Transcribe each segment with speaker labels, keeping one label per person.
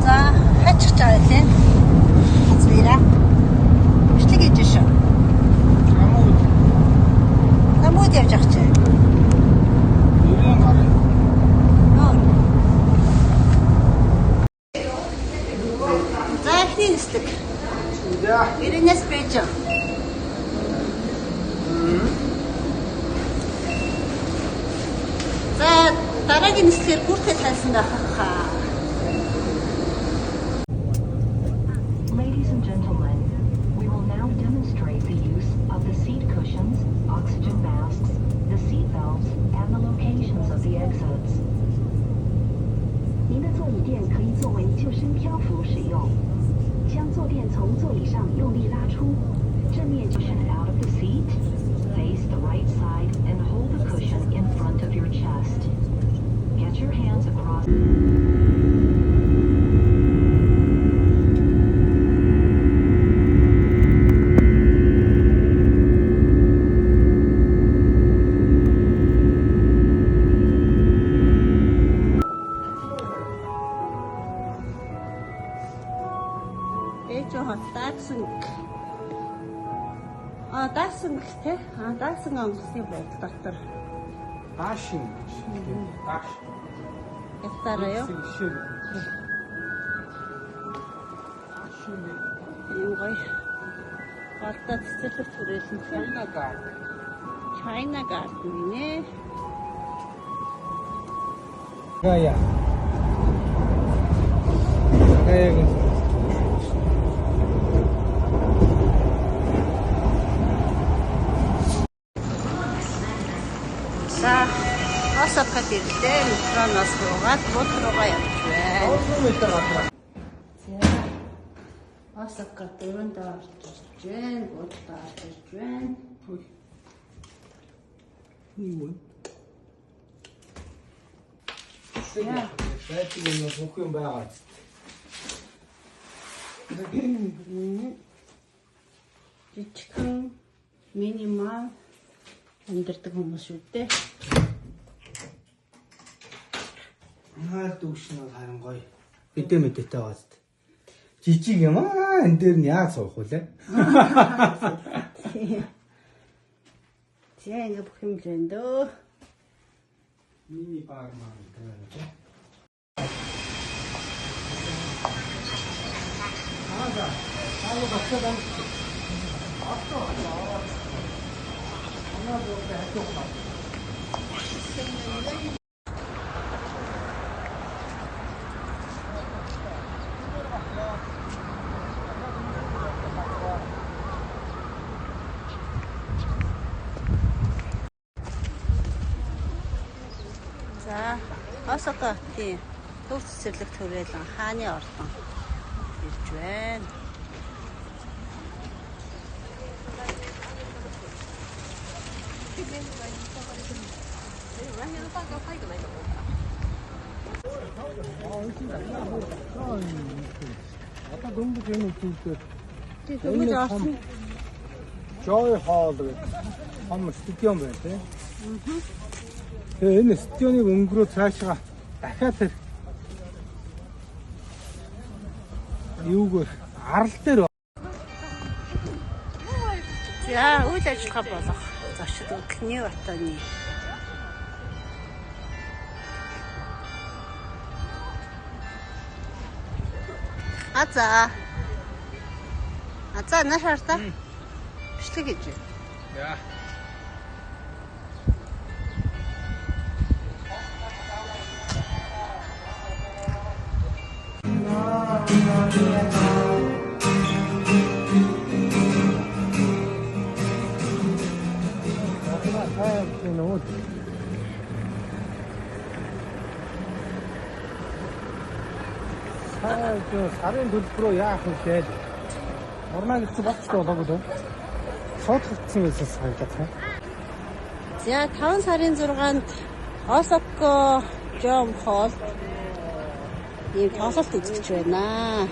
Speaker 1: За, хачих жаалаа. Хацвира. Бичлэг хийж шүү. Намууд явж ах чи.
Speaker 2: Юуны гараа.
Speaker 1: За, ихний нэстэг.
Speaker 2: За.
Speaker 1: Ирэнэс байж. За, дараагийн нэслэгээр бүртгэл хайсан байхаа.
Speaker 3: Ladies and gentlemen, we will now demonstrate the use of the seat cushions, oxygen masks, the seat belts, and the locations of the exits. 您的座椅垫可以作为救生漂浮使用。将坐垫从座椅上用力拉出，正面cushion out of the seat. Face the right side and hold the cushion in front of your chest. Get your hands across.
Speaker 1: Даасан гэх те. Даасан онгоцны байдал дотор.
Speaker 2: Даашин. Дааш.
Speaker 1: Ятаараа юу? Ийм гоё. Галтаа цэцэрлэг түрээлэн
Speaker 2: China Garden.
Speaker 1: China Garden нэ.
Speaker 2: Гая. Гая.
Speaker 1: За, Осакад ирлээ. Метроноос руугаад бут руугаа явж байна. За, Осака дөрөнд орж ирж байна. Бут орж ирж байна.
Speaker 2: Юу вэ? Сайдыг нь бүх юм байгаа.
Speaker 1: Жижигхэн минимал өндөрдөг хүмүүс шүү дээ.
Speaker 2: Наад дүүшин бол харин гоё. Мэдээ мэдээтэй байгаа зү. Жижиг юм аа энэ дээр нь яаж суух вэ?
Speaker 1: За ингэ бүх юм л байна дөө.
Speaker 2: Мини баг маань гэдэг. Аа, аа бацаа.
Speaker 1: За, Осака тийм төв цэцэрлэг төрөлн хааны ордон ирж байна.
Speaker 2: Одоо дөнгөж энэ үгтэй.
Speaker 1: Тэгвэл орсон.
Speaker 2: Joy Hall гэх том стадион байна тийм. Тэгээ энэ стадионыг өнгөрөө цаашаа дахиад тэр юугаар арал дээр.
Speaker 1: За, үйл ажиллагаа болох зочид өглөөний батаны Аза нашаарта. Бичлэг гэж.
Speaker 2: Яа. сарын төлбөрөө яах вэ? Орноо гэсэн болчихлоо болоогүй дөө. Шууд хөвцсөн байсан санагдаад байна.
Speaker 1: За 5 сарын 6-нд Осака Жом Холл ийм тоглолт үзэж байна.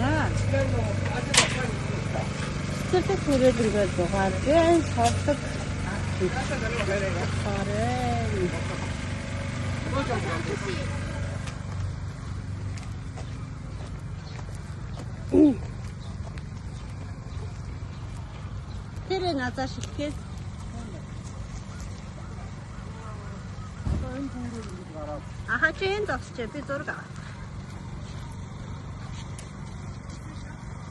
Speaker 1: Яа. Цэцэг хүрээд ирээд байгаа. Гэн сордог. Тэр надад шилхээс ахаа чин зогсож би зураг авах.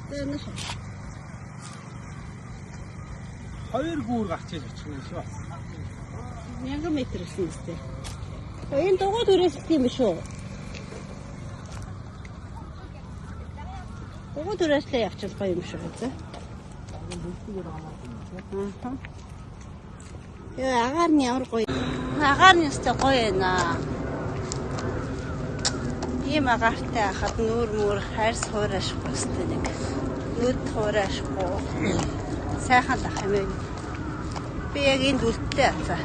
Speaker 1: Тэр нэг
Speaker 2: 2 гүүр гарч иж очих юм шүү.
Speaker 1: 1000 м гэсэн үстэй. Энэ дугуй түрээсэлт юм шүү. Дугуй түрээслээ явчих гоё юм шүү зэ. Яа агаар нь ямар гоё. Агаар нь өстэй гоё байна. Ийм агаартай хахад нүүр мөр хайрс хуурашгүй өстэй нэг. Нүд хуурашгүй. Сайхан дах юм ээ. Би яг энд үлдээ ацаа.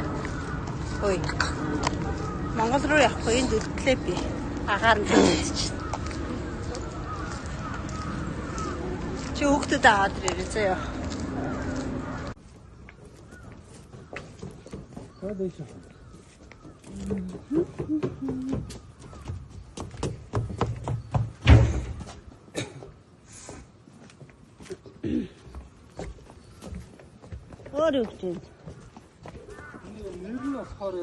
Speaker 1: Ой. Монгол руу явахгүй энд үлдлээ би. Агаар нь үлдчихсэн. Чи хүүхдэд аваад ирээ заяа.
Speaker 2: Дэйш.
Speaker 1: Өөр юу гэж.
Speaker 2: Нэрний болохоор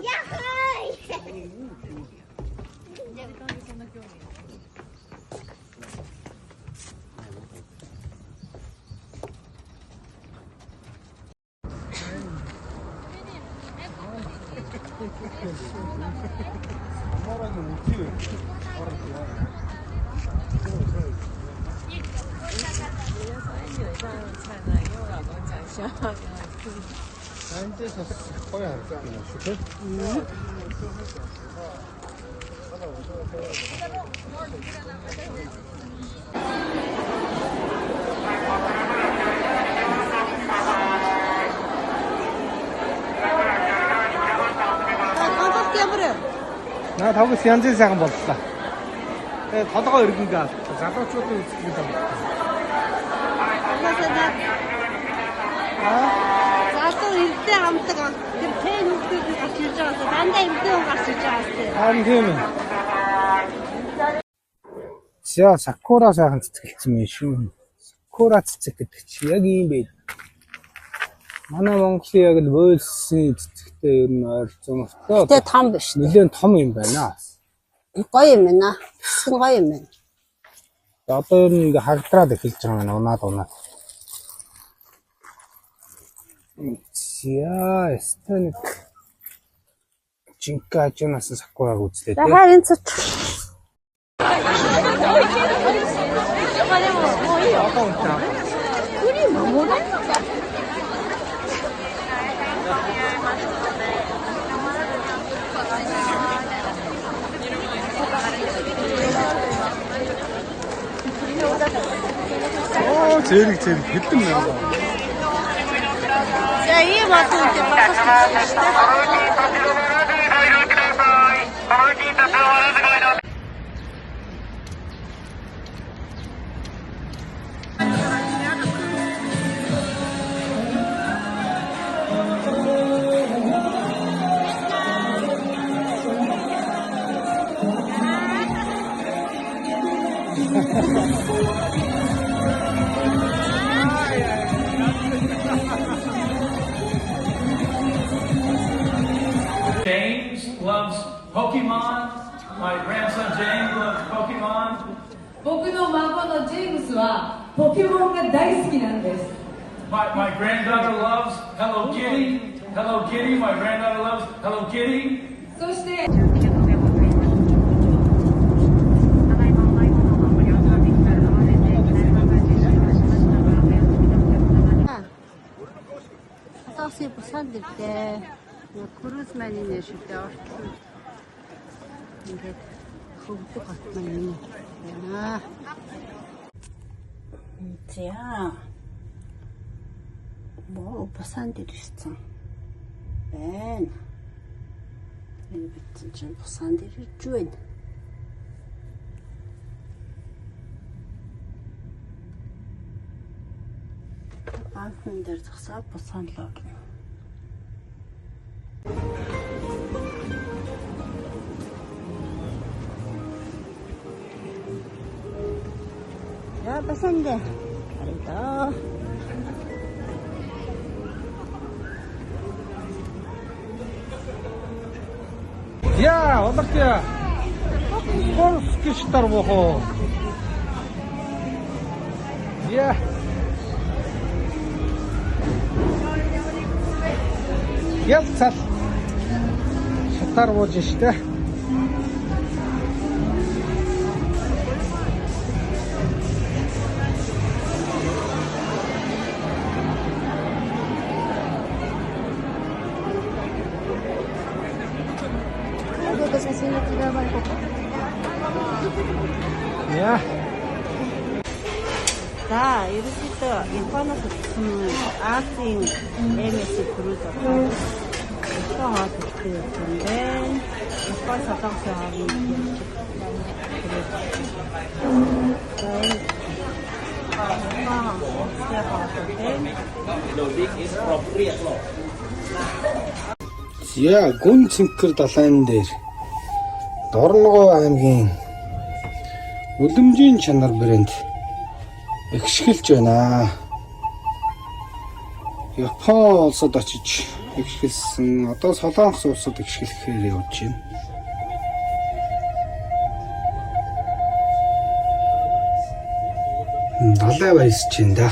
Speaker 2: 산지에서 거의 안 싸는 슈퍼? 나 다고 시안지 сайхан боллоо. Тэгээ толгой өргөнгээ залуучуудын үзэсгэлэнтэй байна.
Speaker 1: Залуу эрдээ хамтдаг тэр хэн хүмүүсд гарч ирж байгаасаа дандаа эрдээ гарч ирж байгаасаа.
Speaker 2: Харин тийм ээ. За сакура сайхан цэцгэлсэн юм шүү. Сакура цэцэг гэдэг чи яг ийм байд. Манай Монголын яг л вөлсөн цэцэгтэй ер нь ойролцоогтой.
Speaker 1: Тэ том биш.
Speaker 2: Нэлээд том юм байна.
Speaker 1: Гоё юм байна. Хэсэг гоё юм байна.
Speaker 2: Одоо ер нь ингээ хагдраад эхэлж байгаа юм унаад. Я эстэнэ чинкачнаас сакураг үзлээ тий.
Speaker 1: Харин цоч.
Speaker 2: Оо зэрэг хэдэн мянга.
Speaker 1: За ийм одонтэй багш шүү дээ.
Speaker 4: James loves Pokemon. My grandson James loves Pokemon.
Speaker 5: 僕の孫のジェームスはポケモンが大好きなんです。
Speaker 4: My granddaughter loves Hello Kitty. Hello Kitty. My granddaughter loves Hello Kitty.
Speaker 5: そして
Speaker 1: Тасыг бусан дэрдээ. Круз маань нэ шүтээ ортлоо. Ингээд хөвдөг хот маань байна. За. Боо басан дээр ирсэн. Байна. Энэ битэн чинь басан дээр ирж байна. Анхны дээр зогсоод басан л орно. Я басан дээр. Арайдаа.
Speaker 2: Я, удартя. Скорский штарвохо. Я. Яг цал шатар бууж штэ. Я.
Speaker 1: За, ерөнхийдөө Японоос ирсэн Азийн MS круз авсан. Япон хот ирсэн байна. Япон солонгосын хооронд
Speaker 2: Я гүн цэнхэр далайн дээр Дорногов аймгийн Үлэмжийн чанар брэнд ихшгэлж байна. Япон улсад очиж ихшгэлсэн. Одоо Солонгос улсад ихшгэлэхээр явж байна. Далай баясч байна да.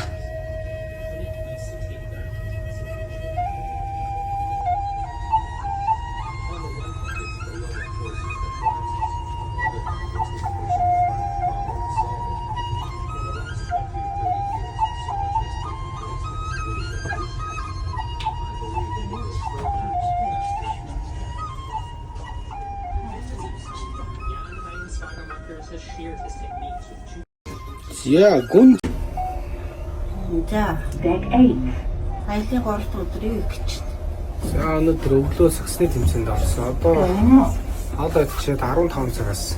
Speaker 2: Я гүн.
Speaker 1: За,
Speaker 3: Deck 8.
Speaker 1: саяны 3 дахь өдрийг гэж.
Speaker 2: За өнөөдөр өглөө саксны тэмцээнд орсон. Одоо ч 15 цагаас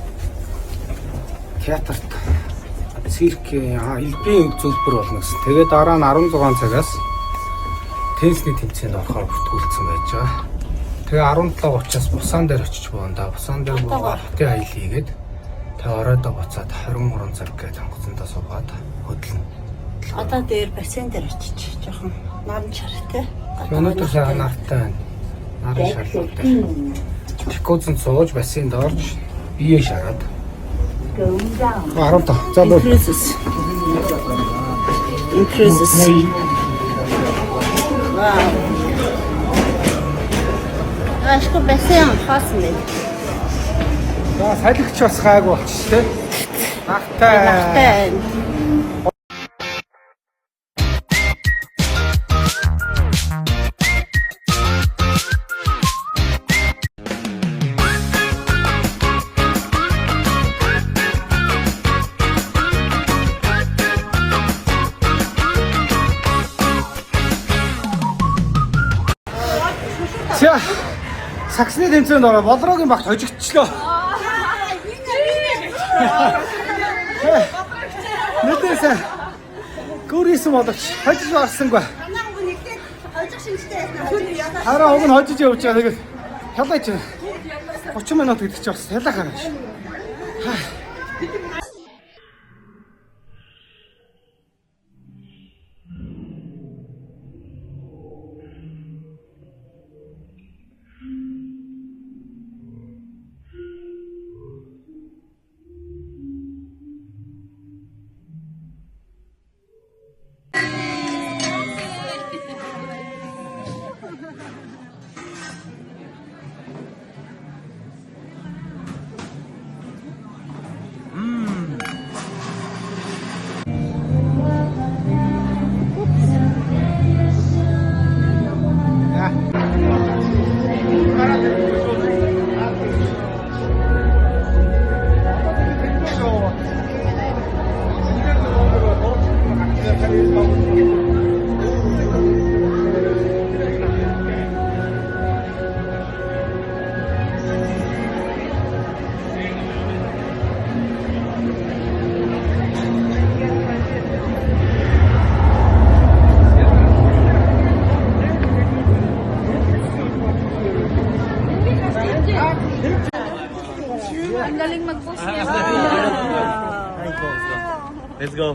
Speaker 2: театрт циркийн элбийн зөвлбөр болно гэсэн. Тэгээд дараа нь 16 цагаас теннисний тэмцээнд орохоор бүртгүүлсэн байж байгаа. Тэгээ 17:30-аас бусан дээр очиж боонда. Бусан дээр буугаад хотын аялал хийгээд тэгээ оройдоо буцаад 23 цаг гээд хангалттай суугаад хөдлөн.
Speaker 1: Одоо дээр бассейн дээр очиж жоохон нам чартай.
Speaker 2: Өнөөдөр сайхан нартай байна. Нарын шарлуутай. Жакузин сууж бассейнд орж бие шараад.
Speaker 3: Going down.
Speaker 2: 15. За боо.
Speaker 1: Increases. Вау. Ашгүй бассейн хаасан байна.
Speaker 2: За салхич бас гайг болчих тээ. Нахтай.
Speaker 1: Нахтай.
Speaker 2: За саксны тэмцээнд ороо болроогийн багт хожигдчихлоо. Нэтэсэ гүрийсэн боловч хожиж орсонгүй. Хараа уг нь хожиж явж байгаа. Тэгээд хялаач 30 минут гэдэг чи бас хялаахаа гэж.
Speaker 5: Ang galing mag-post niya.
Speaker 6: Let's go.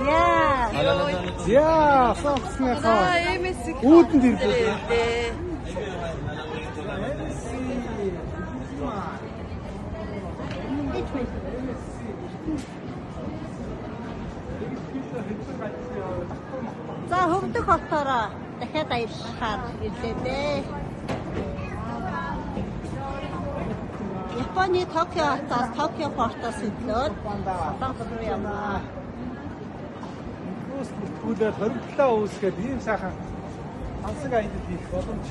Speaker 1: Yeah.
Speaker 2: Яа, соксныхаа. Үүдэн ирлээ.
Speaker 1: За хөвдөх хотоороо дахиад аяллахаар ирлээ дээ. Японы Токио хотоос Токио портоос ирлээд Солонгос руу явнаа.
Speaker 2: Түлээр хоригдлаа үүсгээд ийм сайхан хансаг аялал хийх боломж.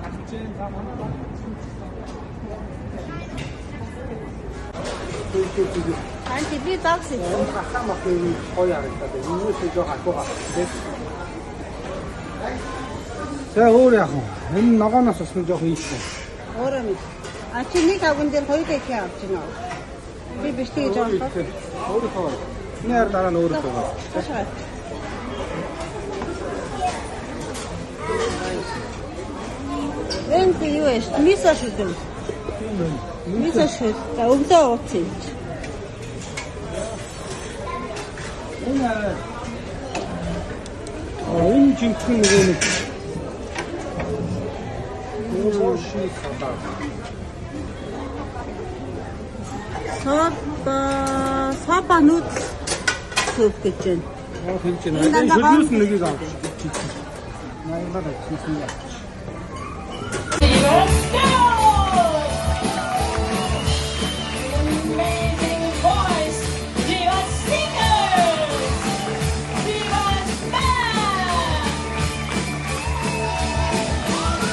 Speaker 2: Хажин таман.
Speaker 1: Анти би такси.
Speaker 2: Хасаа махын гоё харагдаад байна. Энэ үгүй жоо хатуугаа. За өөр яах вэ? Энэ ногооноос усна жоох ийхгүй.
Speaker 1: Өөрөө мэд. А чи нэг агуун дээр хоёр дахь явж байна уу? Би биш тэгээ жоох.
Speaker 2: Өөрөө. Нэр дараа нь өөрөө байгаа.
Speaker 1: Цаашаа. Энд юу вэ? Мисо шүдэн. Мисо шүд. За өглөө ууцсан.
Speaker 2: Энэ жинхэнэ нөгөө нэг Оши сата.
Speaker 1: Сапа нут суп гэж байна.
Speaker 2: Аа хэлж байна. Энэ хөлөөс нэгийг авч. Наягаад хийсэн юм.
Speaker 5: Amazing voice, Diva Singers, Diva Band.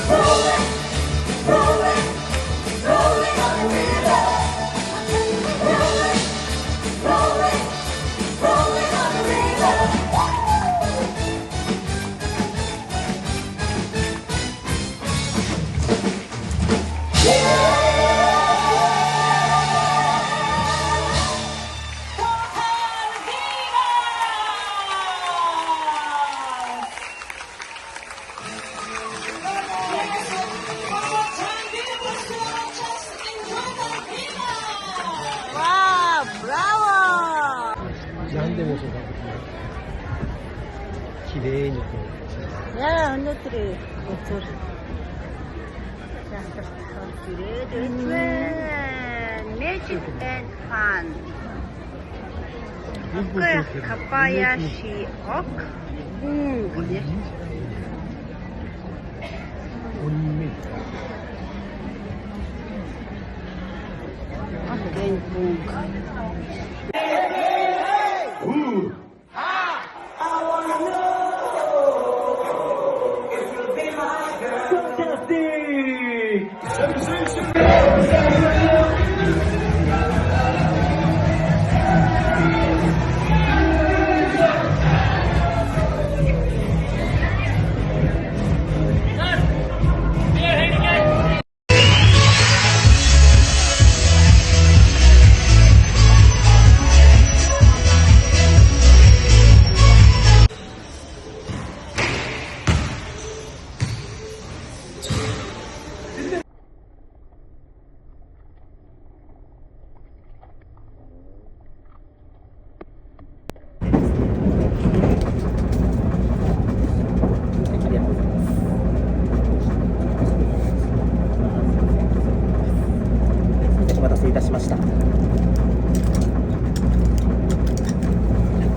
Speaker 5: Rolling, rolling, rolling on the river. Rolling, rolling, rolling on the river.
Speaker 1: Вау, браво! Яа, өнөөдөр өдөр ястартахад ирээд байна. Magic and fun. Окей, Капаяши ок. Где? Окей, пунк.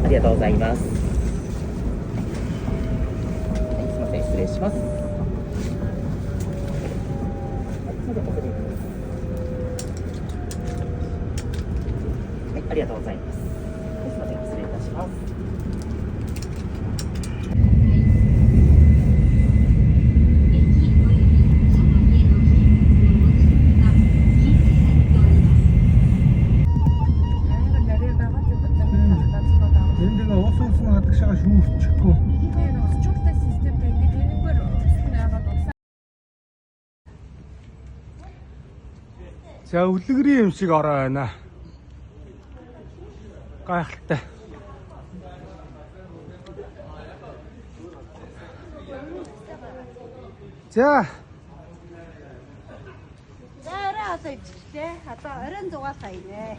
Speaker 6: ありがとうございます。すみません、失礼します。はい、ありがとうございます。すみません、失礼いたします。
Speaker 2: Энд нэг уус гадагшаа шүүрчихгүй. За өвлөгрийн юм шиг ороо байна. Гайхалтай. За
Speaker 1: одоо ивчлээ. Одоо оройн 100 сая нэ.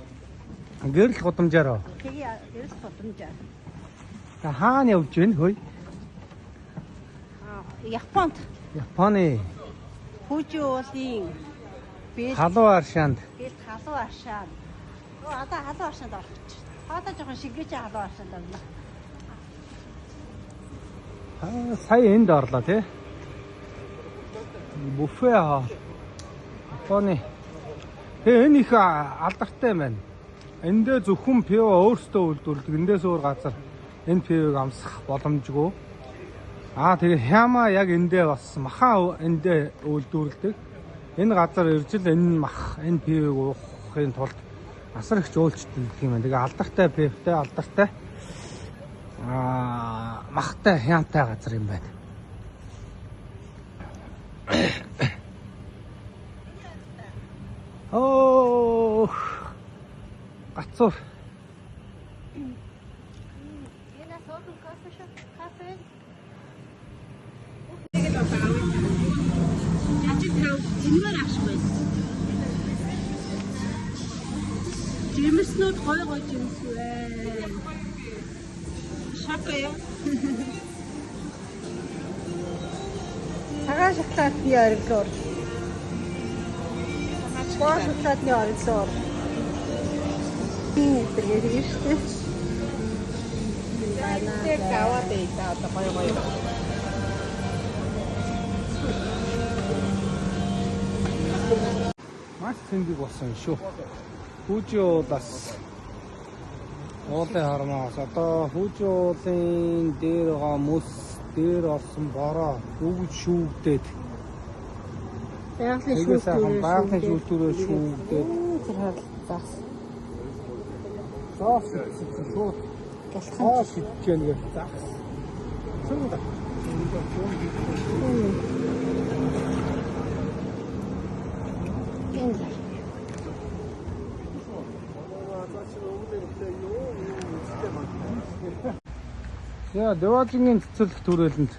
Speaker 2: Гэрэл гудамжаар.
Speaker 1: Тэгээ ерөөс бодомжаа.
Speaker 2: Та хаана явж байна хөөе?
Speaker 1: Японд
Speaker 2: Японы
Speaker 1: Фужи уулын бэлт
Speaker 2: халуун аршаанд.
Speaker 1: халуун аршаанд. Одоо халуун аршаанд орчих. Одоо жоохон шигээч халуун аршаанд орно.
Speaker 2: Сая энд орлоо тий. Буфе Японы. Тэгээ энэ их алдартай юм байна. Эндээ зөвхөн пиво өөртөө үйлдвэрлэдэг. Эндээс өөр газар энэ пивыг амсах боломжгүй. Тэгээ хяма яг эндээ бас махан эндээ үйлдвэрлэдэг. Энэ газар ирж л энэ мах энэ пивыг уухын тулд асар их жуулчдаг юм байна. Тэгээ алдартай пивтэй алдартай махтай хянтай газар юм байна. Гацуур.
Speaker 1: Жимснүүд гой жимс вэ. Шапаа. Цагаан шоколадны оргилоор. Боо шоколадны оргилоор. Энэ тэгээд шүү дээ. Тэгээд гаваад ийдаа одоо гой.
Speaker 2: Маш цэнгэг болсон шүү. Фужи уулаас уулын хармаас одоо фужи уулын дээр байгаа мөс дээр орсон бороо бүгд шүүгдээд байгалийн шүүлтүүрээ шүүгдээд
Speaker 1: тэр харлаас
Speaker 2: зоос шууд галхан шидэж нэг зах. Сүнда. Яа, Деважингийн цэцэрлэг төрөлөнд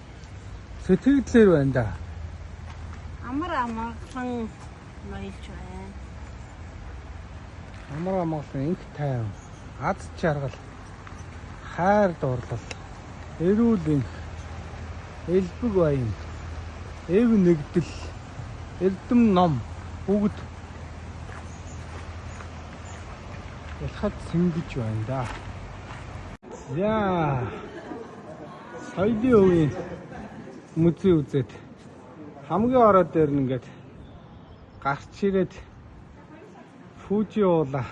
Speaker 2: сэтгэлдлэр байна да.
Speaker 1: Амар амархан ноёлж байна.
Speaker 2: Амар амархан инх тайван, аз жаргал, хайр дурлал, эрүүл энх, элбэг баян, эв нэгдэл, эрдэм ном бүгд ялхад сэнгэж байна да. Яа. Соёлын өвийн музей үзээд хамгийн ороод дээр нь ингээд гарч ирээд Фужи уула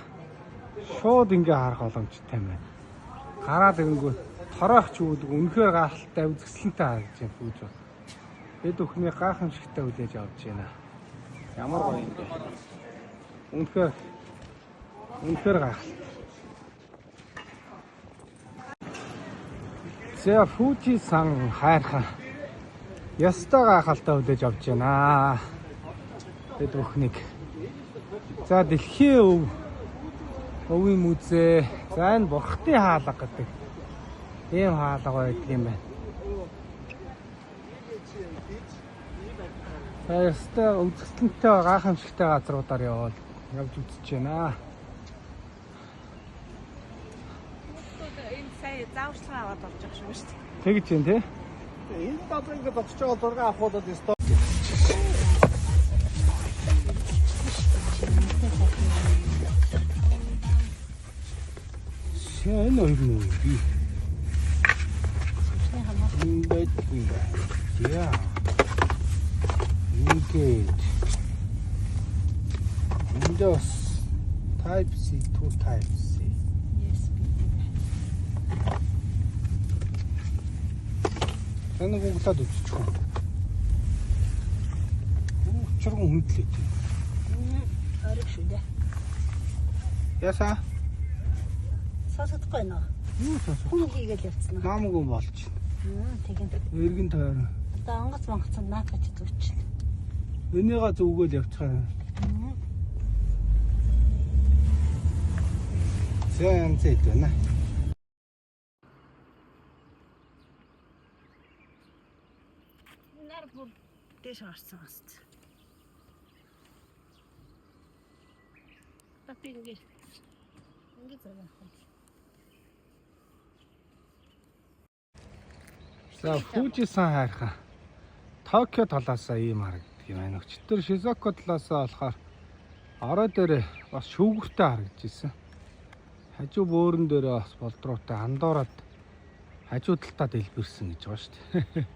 Speaker 2: шууд ингээ харах боломжтой юм байна. Гараад ирэнгүүт торойч үүдэг үнэхээр гахалтай үзэсгэлэнтэй харагдаж байна Фужи. Бид бүхний гайхамшигтай хүлээж авч байна. Ямар гоё юм бэ? Үнэхээр гайхалтай. За Фужи сан хайрхан ястай гайхалтай хүлээж авч байна. Бид бүхнийг. За дэлхийн өвийн музей. За энэ бурхтын хаалга гэдэг ийм хаалга байдаг юм байна. За ястай үзэсгэлэнтэй гайхамшигтай газруудаар явж үзэж байна.
Speaker 1: Зааварчилгаа аваад орж байгаа шүү дээ.
Speaker 2: Тэгж юм тий?
Speaker 7: Энэ бадрын ингээд очиж байгаа дургаа авахудад өстой.
Speaker 2: Энэ хоёр нь би. Ингээд. Яа. Ингээд. Windows Type C to Type C. Тэнийг гуглаад үзчих үү. Учирган хүндлээ.
Speaker 1: Ориг шүү дээ.
Speaker 2: Ясаа?
Speaker 1: Сонсохгүй нөө.
Speaker 2: Юу сонсох?
Speaker 1: Хүн хийгээл явцсан.
Speaker 2: Маамгүй болж.
Speaker 1: Тийм.
Speaker 2: Эргэн тойрон.
Speaker 1: Одоо онгоц монгоцсон наатаж зүгч.
Speaker 2: Энийгээ зүгөөл явчихаа. Зэн зэт байна.
Speaker 1: Нар бүр дэш орсон хаст. Tapi ингээд заяа.
Speaker 2: За Фужисан хайрхан. Токио талаасаа ийм харагддаг юм байна. Өчтөр Шизоко талаасаа болохоор орой дээр бас шүүгэртэй харагдаж ирсэн. Хажуу бөөрөн дээр бас болдруутай андуураад хажуу талтаа дэлбэрсэн гэж байгаа шүү дээ.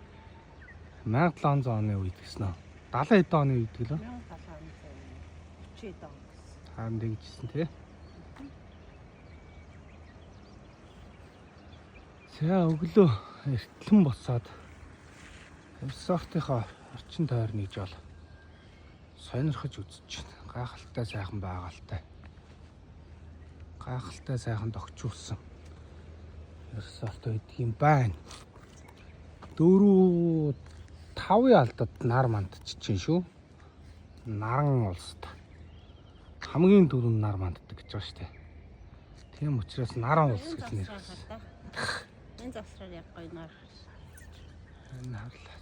Speaker 2: 1700 оны үед гэсэн үү? 70 хэд оны үед гэлөө?
Speaker 1: 30 он.
Speaker 2: Хаан дэгжсэн тий. За өглөө эртлэн босоод ресортынхаа орчин тойрныг жол сонирхож үзэж байна. Гайхалтай сайхан байгальтай. Гайхалтай сайхан тогтчулсан ресорт байдаг юм байна. 4-5 алдад нар мандчих чинь шүү. Наран улсад хамгийн дөрөв нар манддаг гэж байна шүү дээ. Тийм учраас наран улс гэж нэрвэрсэн.
Speaker 1: Энэ засраар яг гоё нар.
Speaker 2: Энэ харлаа.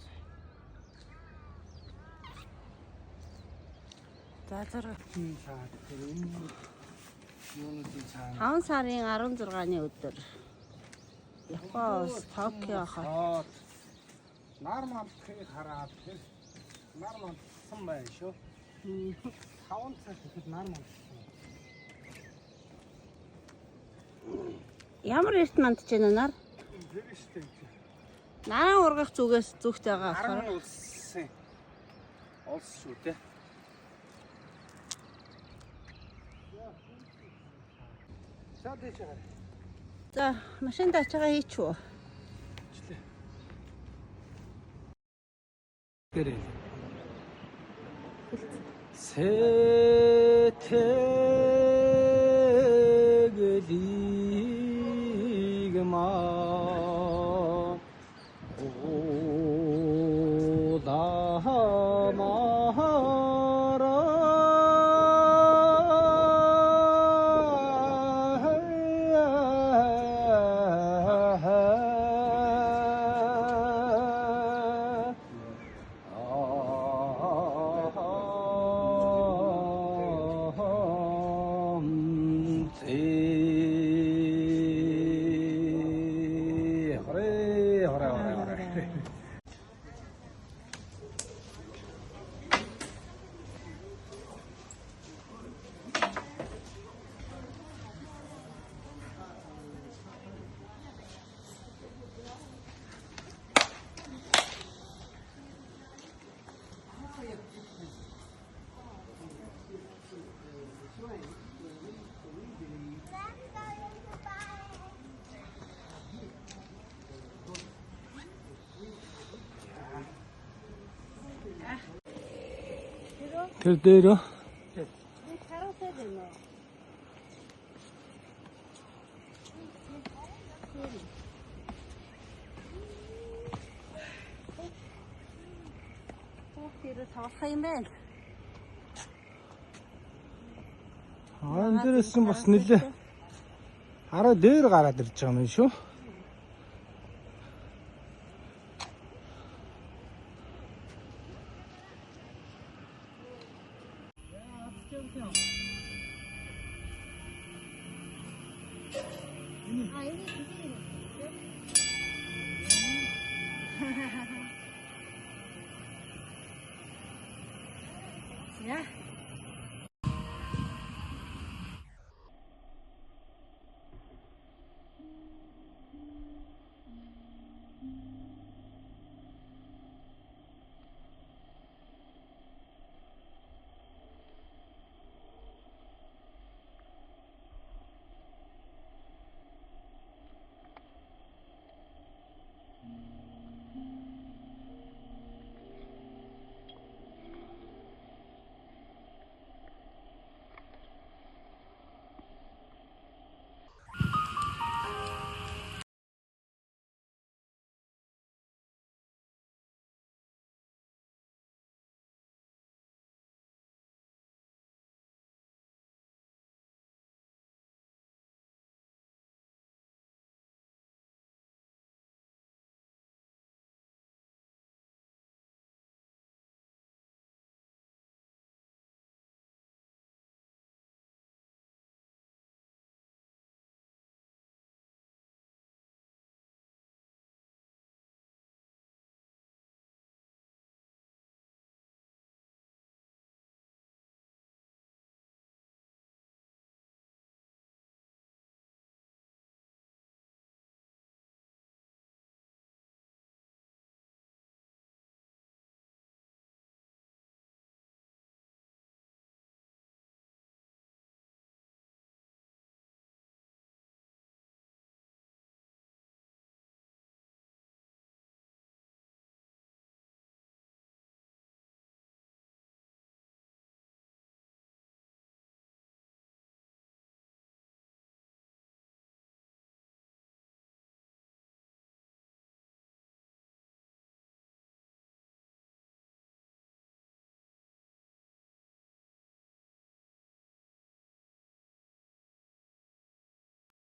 Speaker 1: За зэрэг
Speaker 2: Тийм цаад энэ юунуудын цаана
Speaker 1: 5 сарын 16-ны өдөр Японоос Токио хот
Speaker 2: нар мандахыг хараад тэр нар мандсан байх шүү. 5 цаг ихэд нар мандсан.
Speaker 1: ямар эрт мандж байна нар?
Speaker 2: Тэр штэ.
Speaker 1: Наран ургах зүгээс зүгт байгаа
Speaker 2: Наран
Speaker 1: болохоор
Speaker 2: улсын улс шүү дээ. За тийч яа.
Speaker 1: за машин дачаага хийчихв.
Speaker 2: Тэрэ. Сэтгэлигмаа Тэр дээр
Speaker 1: Хараатай байна уу? Тэр тавах юм байна.
Speaker 2: энэ дээрээс нь бас нэлээ хараа дээр гараад ирж байгаа юм шүү.
Speaker 1: Ja.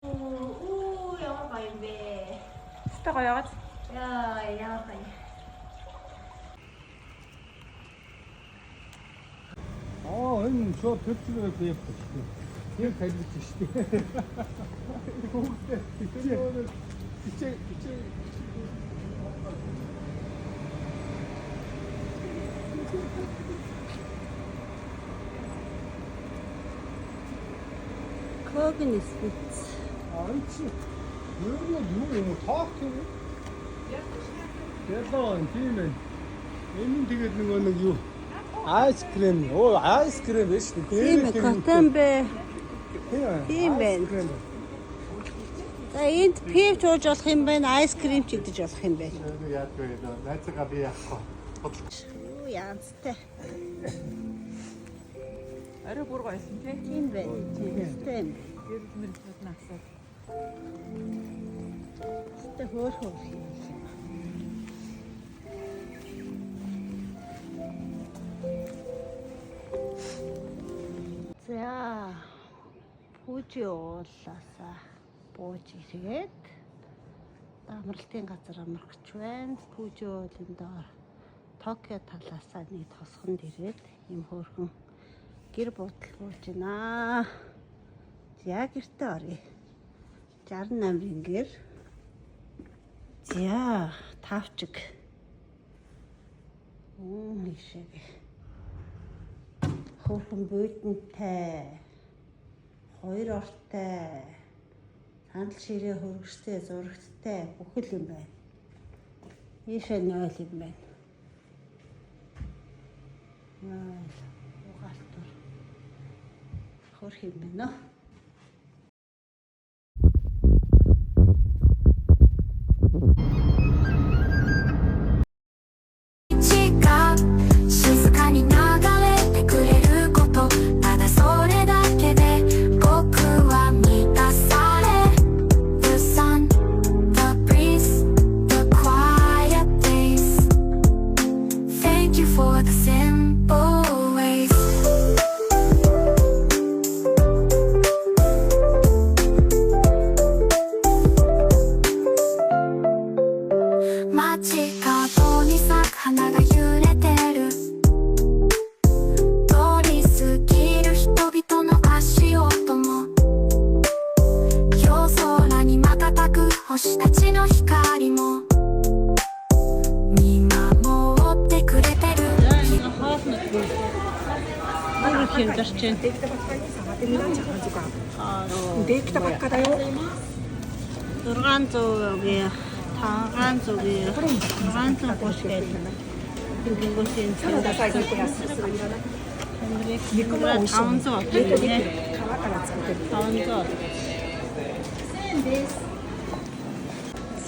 Speaker 1: ямар гоё юм бэ.
Speaker 5: Тэ гоё яагаад?
Speaker 1: Яа, ямар гоё.
Speaker 2: Энэ шууд төлөвлөгөө бий болчихсон. Тэр хэлж шүү дээ. Хүүхдээ ичээ
Speaker 1: Когнисвиц.
Speaker 2: анчи юу тоох юм. Ялаа тийм ээ. Энэ тэгээд нэг юу айскрим. Айскрим биш үү?
Speaker 1: Тийм ээ, котомбе. Тийм байна. За энд пив жууж болох юм байна, айскрим ч идэж болох юм байна.
Speaker 7: Яад вэ? Найзгаа би яахгүй.
Speaker 1: Юу янзтай.
Speaker 5: Арай бүр гоёсэн тий.
Speaker 1: Тийм байна. Тийм.
Speaker 5: Гэрэл мэрлүүд нь асууд.
Speaker 1: Тэ хөөрхөн. За пүүжи уулаасаа бууж ирээд амралтын газар амрагч байна. Пүүжи уулын доор Токио талаасаа нэг тосгонд ирээд юм хөөрхөн гэр буудал бууж байна. За гэртээ оръё. 68-ын гэр. За тавчиг. Ишээ. Хөөрхөн буйдантай. Хоёр ортой. Сандал ширээ хөргөжтэй, зурагттай бүхэл юм байна. Ишээ 0 юм байна. Угаалтур. Хөрх юм байна.
Speaker 8: Дээгтэй баккадаа юу?
Speaker 1: 600-ийн 500-ийн 630 гэдэг. Тэнгүүсийн цаадаа нэг 500 гэдэг. 500.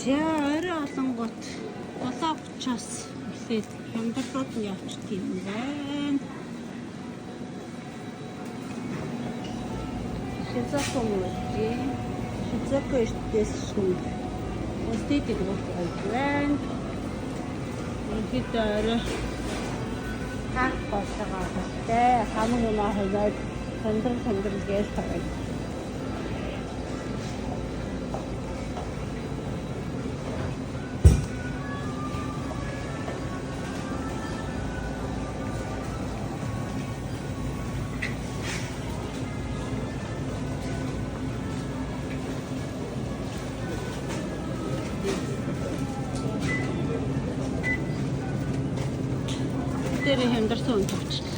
Speaker 1: За орой олонгот 7:30-аас эхлээд хямдрлууд нь явчих юм байна. Шизоко мөчи. Шизоко эстэшгүй. Остетэй гэх байна. Ихэд хаа болсоогоо бастай хамаг юм хаваад сандрал гээл тавай. Тэр хямдарсан үн тавчлаа.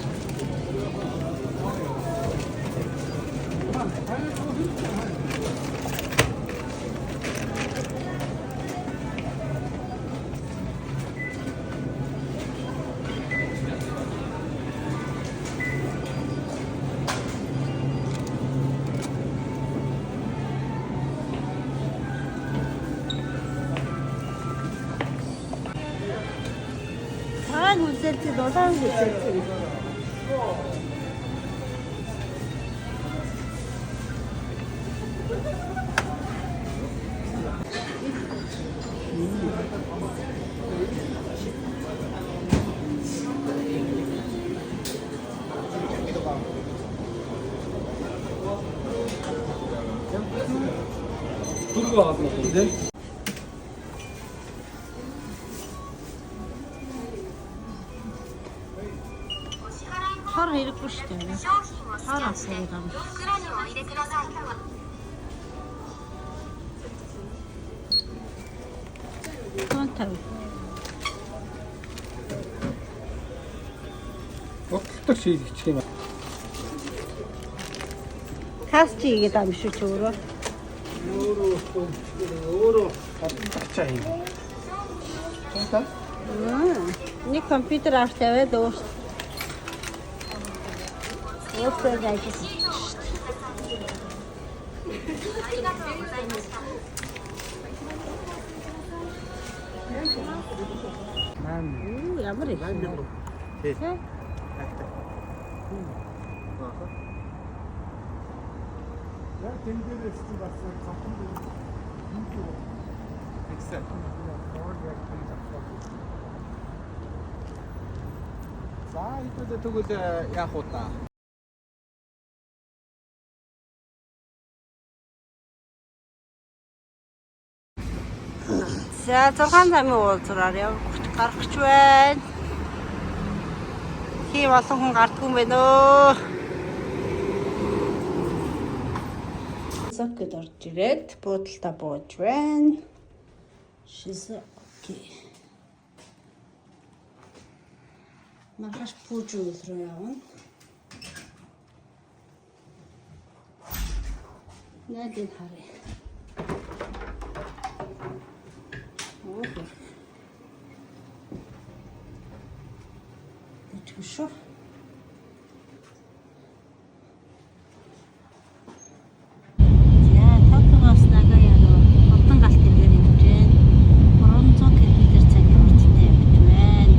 Speaker 1: үзэлцээ дулаан үзэлцээ.
Speaker 2: Өшгөө олно тийм.
Speaker 1: Хор хэрэггүй шүү дээ. Хор асуугаад байна. Тонтав.
Speaker 2: Бодлоо шийдчих юм.
Speaker 1: Каст хийгээд байгаа юм шүү ч өөрөө.
Speaker 2: Өөрөө хатчаа юм. Тонтав.
Speaker 1: Нэг компьютер авч тавиад өөртөө ажилласан. Ямар их. Тий.
Speaker 7: Яг тэмдгээрээс чи бас цахан дээр except за ихэд тэгвэл яах вэ та?
Speaker 1: За 6 замын уулзраар яг гарах гэж байна. Хий олон хүн гардгүй юм байна өө. Сокэд орж ирээд буудалтаа бууж байна. Шиза окей. Маргааш пүүжүүл рүү явна. Найдын харъя. Тэчгүй. За, Токиогоос Нагаяа руу Одон галт тэргээр явж байна. 300 км цагийн хурцтай явж байна.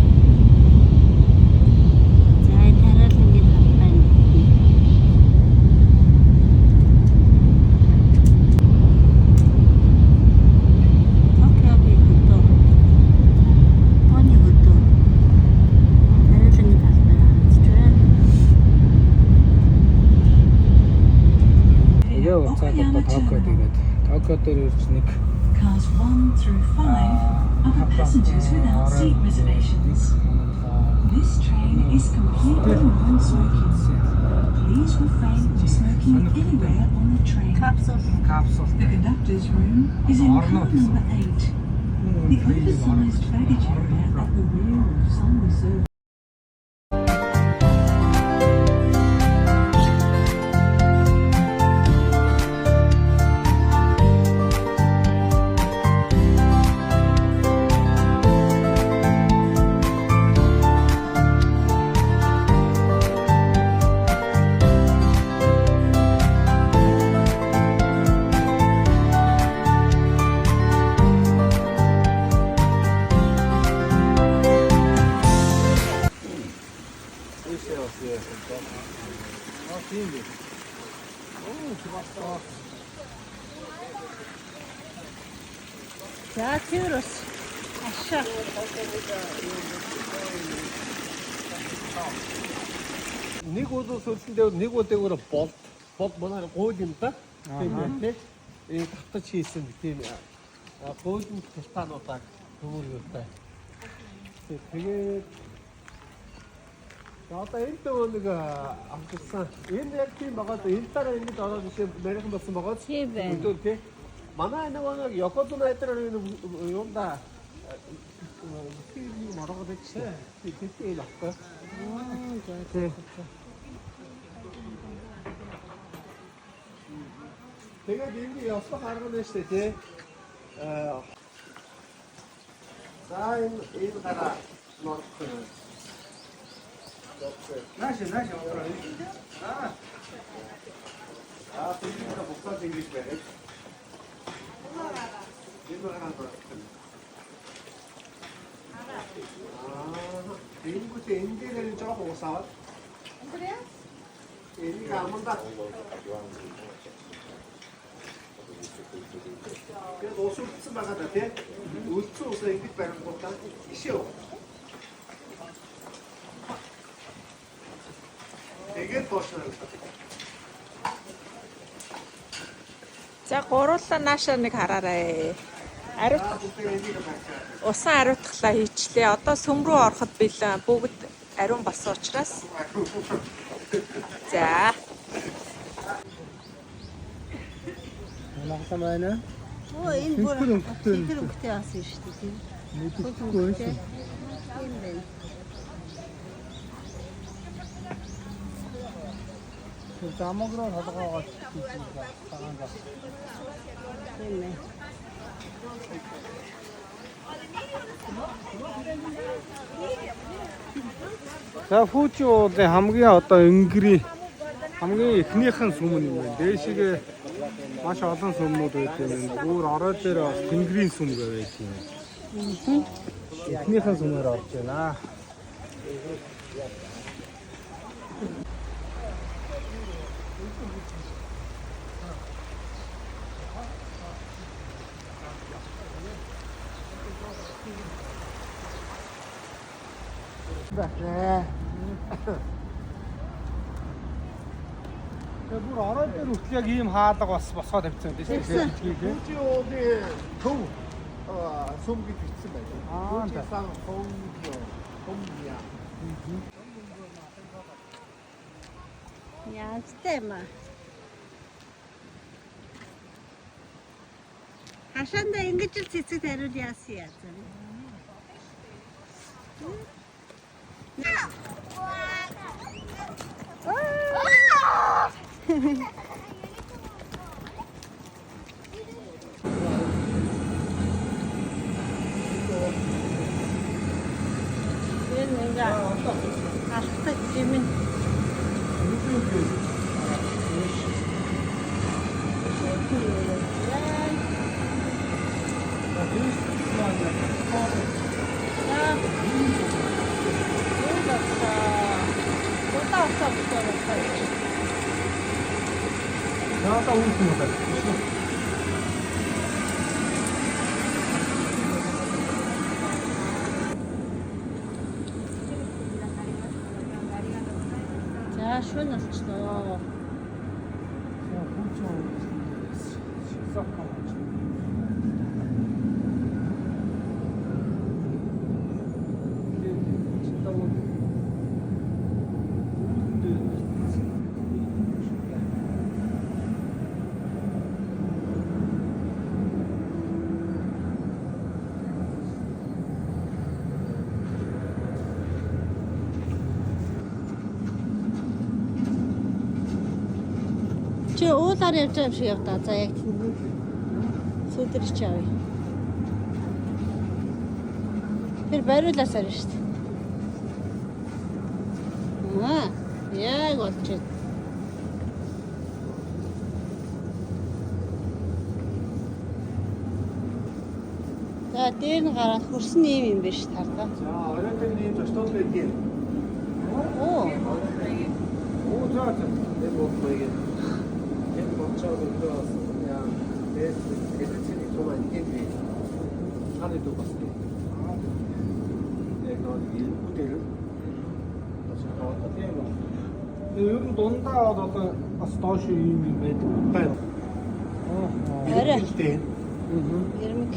Speaker 1: За, тараад ингэж хав байна.
Speaker 2: Токио дээр ирж нэг
Speaker 3: Cars 1 through 5 are for passengers without seat reservations. This train is completely non-smoking. Please refrain from smoking anywhere on the train.
Speaker 2: капсул.
Speaker 3: The conductor's room is in car number 8. The oversized baggage area at the rear of some reserved
Speaker 1: За, тэрс. Аша.
Speaker 7: Нэг удаа сүлсэндээ нэг удаагаараа бол манай гуйл юм да. Тийм ээ. Энэ татаж хийсэн тийм гуйлын талтаануудаа төмөргөлтэй. Тэгээд одоо энэ дөө нэг авчихсан. Энэ яг тийм байгаа. Энэ дараа ингэж ороод исэн Америкт болсон байгаа.
Speaker 1: Тийм байна.
Speaker 7: Тийм. Манай нэг Якозуна дээр юм да. Тийм маргаад чи. Тийм лахгүй. Тэгээд энэ явах арга нь шүү дээ. За энэ гараа нот.
Speaker 2: Нааш.
Speaker 7: тийм бухгал ингэж байна. Энэ гараа нот. Энэ гүт энэ жоох уусаад. Энэ аманда. Тэгээд уусуулсан байгаа да тий. Үлдсэн усаа ингэж барингуудаа ишээ. Тэгээд босноо.
Speaker 8: За гуруулаа нааша нэг хараарай. Ариут. Усан ариутглаа хийчлээ. Одоо сүм рүү ороход бэлэн бүгд ариун болсон учраас. За.
Speaker 2: Нахсан байна.
Speaker 1: Оо энэ бүр
Speaker 2: Тэр өнгөтэй.
Speaker 1: тэр өнгөтэй асан шүү дээ тийм.
Speaker 2: Мэдээгүй байсан.
Speaker 1: Тийм байна.
Speaker 2: Замогроо толгоогоо хийсэн цагаан гал.
Speaker 1: Тийм ээ.
Speaker 2: За Фужи уулын хамгийн одоо өнгөрий хамгийн эхнийхэн сүм юм байна. Дээшигээ маш олон сүмнүүд байдаг юм. Бүр орой дээр бас тэнгэрийн сүм гэдэг юм. Эхнийхэн сүмээр орж байна. Тэгээ бүр орой дээр хүртэл яг ийм хаалга бас босгоод тавьсан тийм
Speaker 1: Тавьсан.
Speaker 2: тийм.
Speaker 7: Фужи уулын төв сүм гэж бичсэн байдаг. Фужи сан хомья.
Speaker 1: Янзтай юм аа. Хашаанда ингэж л цэцэг тариул яасан яасан. Энэ ингээ алхдаг юм.
Speaker 2: Наата үүсгэн байна.
Speaker 1: За шүн болчихлоо. Чи уулаар явж байгаа юм шиг явдаа. За яг тийм. Сүйдэрч явъя. Тэр бариулаасаар шүү дээ. Аа, яг болж байна. За дээр нь гараад хөрсөн юм юм биш тардаа.
Speaker 7: За орой дээр ийм зочдод байдгийг.
Speaker 1: Оо,
Speaker 2: Оо за за.
Speaker 7: Энэ бодлогыг энэ бодлогыг өдөөс яа эцэцний томаа нэг ханы дуу бас тийм. Яг нэг бүтээл.
Speaker 2: Ер нь дундаа одоо бас доош юм байдаг.
Speaker 7: байна.
Speaker 1: арай
Speaker 7: Тийм.
Speaker 1: ярмик.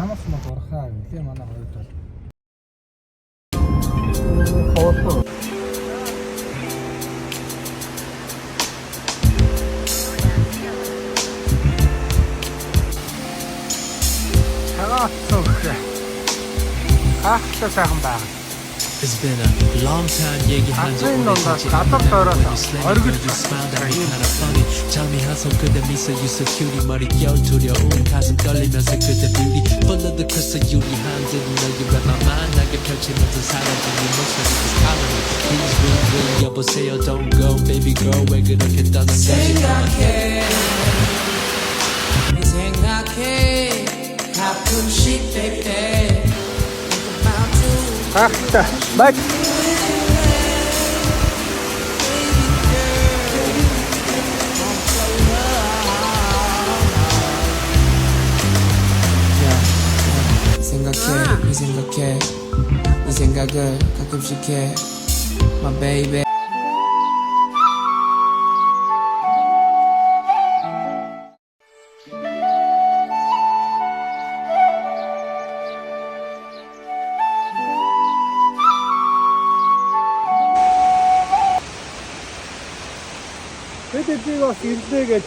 Speaker 2: Ямаас мод урахаа нэлээ манай хоёрд бол. Цагаатсан гэх. Хаахтай сайхан байна.
Speaker 9: It's been a long time 얘기한 지 오래되지 않았는데 When you slay me, you smile at me kinda funny Tell me how so good that 미소 you so cutie 머리 껴 두려운 가슴 떨리면서 그대 beauty Full of the crystal 유리한 Didn't know you read my mind 나게 펼치면서 사라진 네 목소리 is calling me Please ring ring 여보세요 don't go baby girl 왜 그렇게 떠난 거지
Speaker 10: 생각해 네 생각해 가끔씩 baby
Speaker 2: Ахта. Бак.
Speaker 10: 생각해 네 생각해 네 생각을 가끔씩 해 My baby
Speaker 2: Тэдийг бас ирлээгээд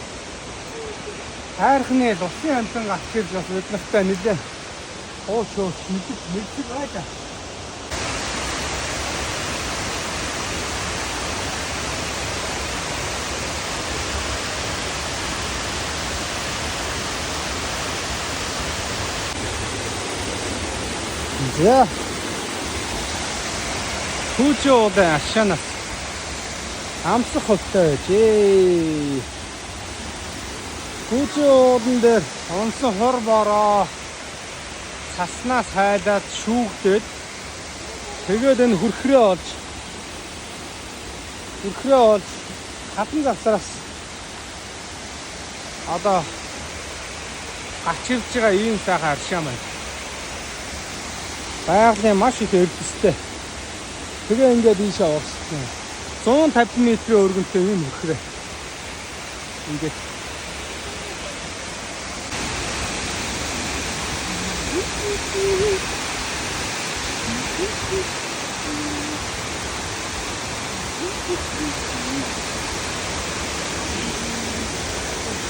Speaker 2: хайрхны усын амтан гацгийж бас өдөртөө нэлээ хоошоо мэддэг байда. За. Хүүчүүд ашаанаас амсах хөттэй байжээ. Хүүчүүдэн дээр онсон хор бороо цаснаас хайлаад шүүгдээд тэгээд энэ хөрхрөө олж хатан завсараас одоо гачирж байгаа ийм сайхан аршаа маань. Байгалийн маш их өргөстэй. Тэгээ ингээд ийшээ орсон. 150 м-ийн өргөнтэй юм хөрхрээ. Ингээд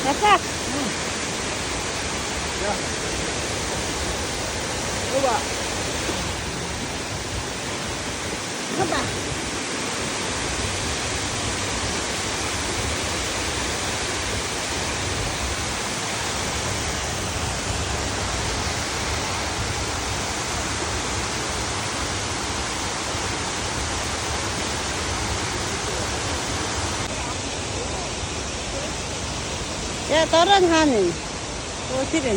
Speaker 1: Ясаа. Оба. Оба. Ya, torong hanin. Oh, tirin.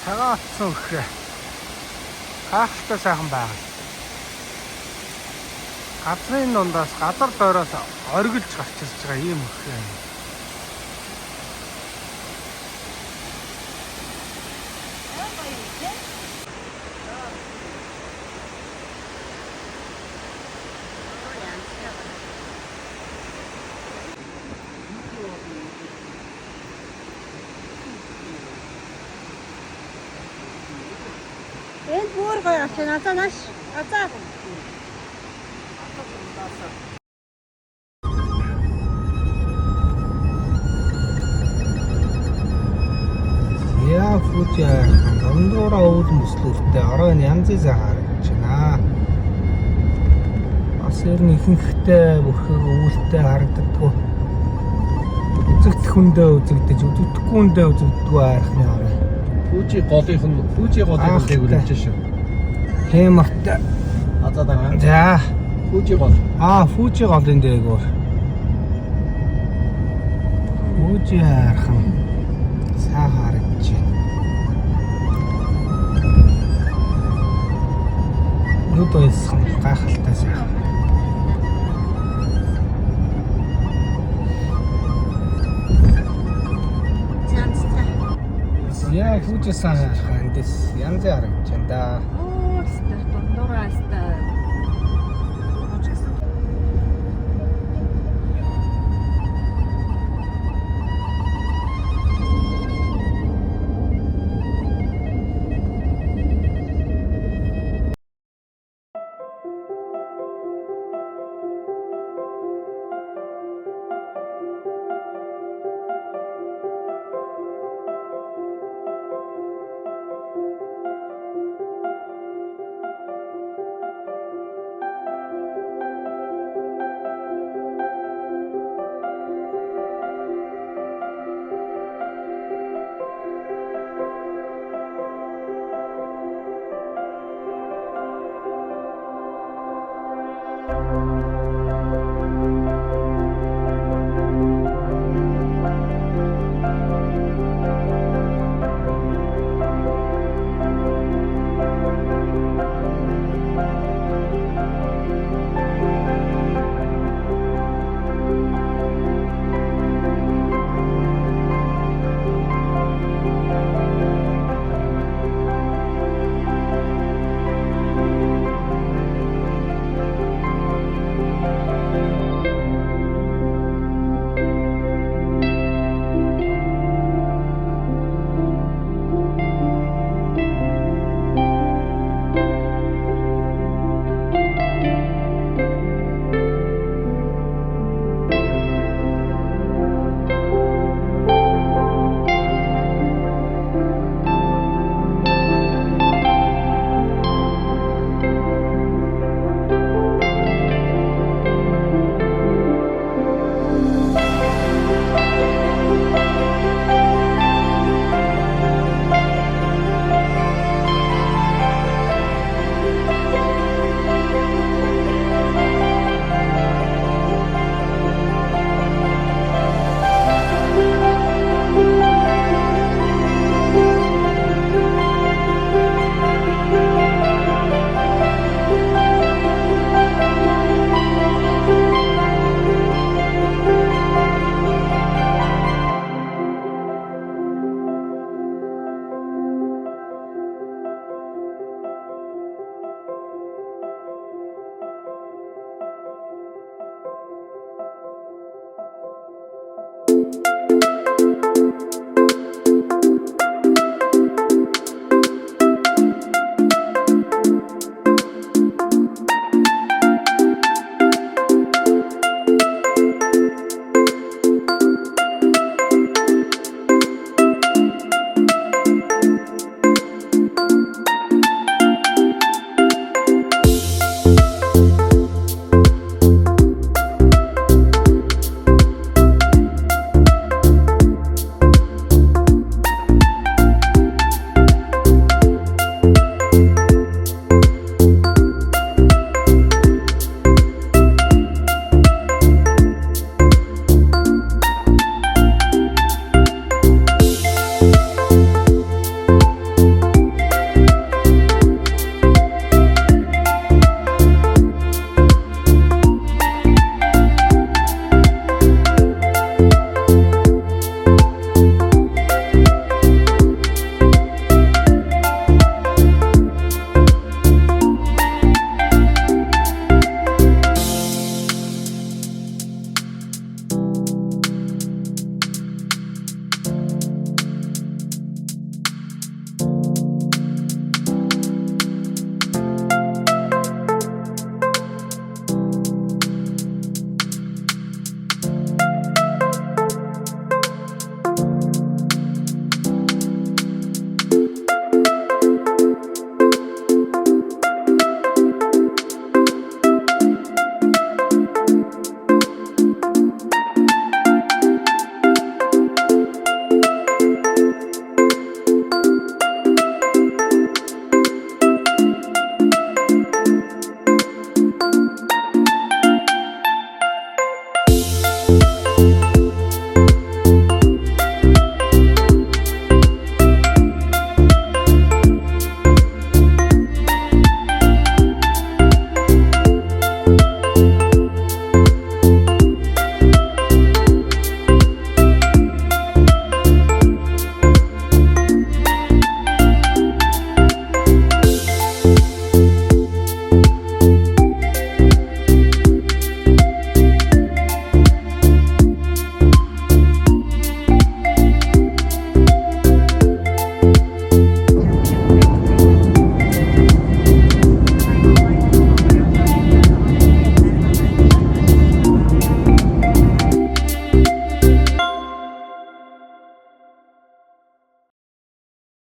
Speaker 2: цагаатсан хөрхрээ. Хаахтай сайхан байна. Газрын дундаас газар дойроос оргилж гарч ирж байгаа ийм хөрхрээ.
Speaker 1: Энд бүр гоё очно. Атанаш. Атаа.
Speaker 2: Яа фүжээ дондороо өвд мөслөлтөй оройн янзын харагдаж байна. Бас ерөн ихэнхтэй бүрхэг өвөлтөй харагддаггүй. Үзэгдэх хүндээ үзэгдэж, үзэгдэхгүй хүндээ үзэгддэггүй айхны орой.
Speaker 7: Фүжи голынх нь дээгүүрж шүү.
Speaker 2: Хэмэртэй.
Speaker 7: Одоо дараа.
Speaker 2: За.
Speaker 7: Фүжи гол.
Speaker 2: Фүжи голын дээгүүр. Фүжи хайрхан. сайхан харагдаж байна. Нүд ойлсхон гайхалтай сайхан. Яг хүүжсэн харах эндээс янз бүр харагдаж байна да.
Speaker 8: Оо, өстө дундуураас та